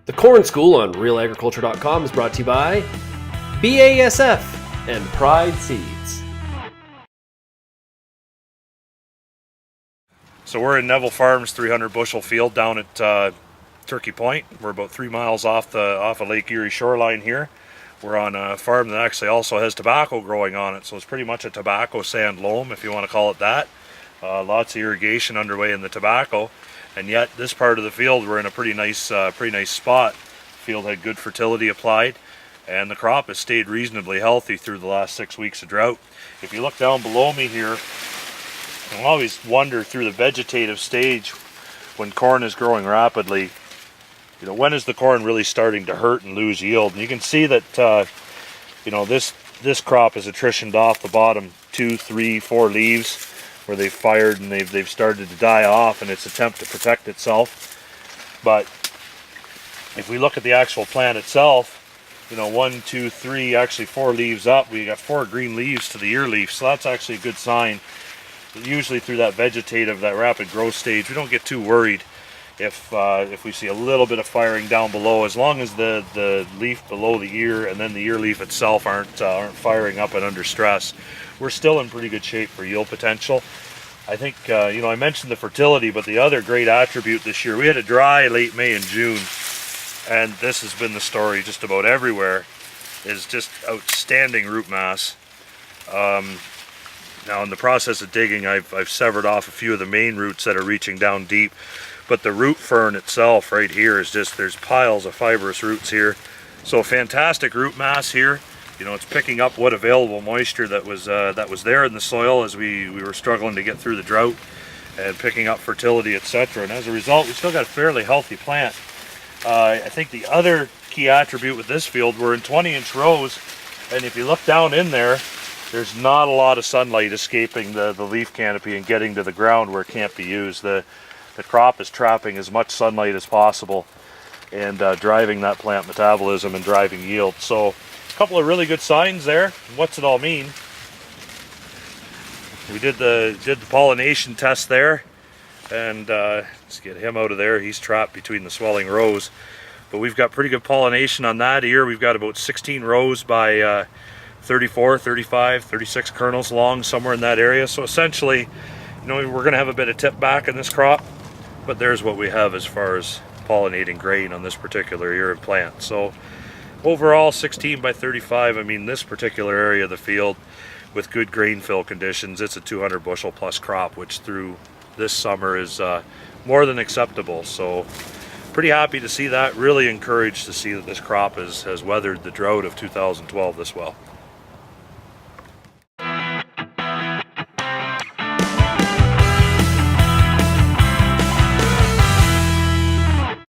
The Corn School on RealAgriculture.com is brought to you by BASF and Pride Seeds. So we're in Neville Farms 300 bushel field down at Turkey Point. We're about 3 miles off of Lake Erie shoreline here. We're on a farm that actually also has tobacco growing on it, so it's pretty much a tobacco sand loam, if you want to call it that. Lots of irrigation underway in the tobacco, and yet this part of the field we're in a pretty nice spot. The field had good fertility applied, and the crop has stayed reasonably healthy through the last 6 weeks of drought. If you look down below me here, I always wonder through the vegetative stage when corn is growing rapidly, you know, when is the corn really starting to hurt and lose yield? And you can see that you know, this crop has attritioned off the bottom 2, 3, 4 leaves where they've fired and they've started to die off in its attempt to protect itself. But if we look at the actual plant itself, you know, 1, 2, 3, actually 4 leaves up, we got 4 green leaves to the ear leaf, so that's actually a good sign. Usually through that vegetative, that rapid growth stage, we don't get too worried if we see a little bit of firing down below, as long as the leaf below the ear and then the ear leaf itself aren't firing up and under stress. We're still in pretty good shape for yield potential. I think, you know, I mentioned the fertility, but the other great attribute this year, we had a dry late May and June, and this has been the story just about everywhere, is just outstanding root mass. Now in the process of digging, I've severed off a few of the main roots that are reaching down deep, but the root fern itself right here is just, there's piles of fibrous roots here. So fantastic root mass here. You know, it's picking up what available moisture that was there in the soil as we were struggling to get through the drought, and picking up fertility, etc. And as a result, we still got a fairly healthy plant. I think the other key attribute with this field, we're in 20-inch rows, and if you look down in there, there's not a lot of sunlight escaping the leaf canopy and getting to the ground where it can't be used. The crop is trapping as much sunlight as possible and driving that plant metabolism and driving yield. So a couple of really good signs there. What's it all mean? We did the pollination test there, and let's get him out of there. He's trapped between the swelling rows. But we've got pretty good pollination on that ear. We've got about 16 rows by 34, 35, 36 kernels long, somewhere in that area. So essentially, you know, we're going to have a bit of tip back in this crop, but there's what we have as far as pollinating grain on this particular ear and plant. So overall 16 by 35, I mean, this particular area of the field with good grain fill conditions, it's a 200 bushel plus crop, which through this summer is more than acceptable. So pretty happy to see that, really encouraged to see that this crop has weathered the drought of 2012 this well.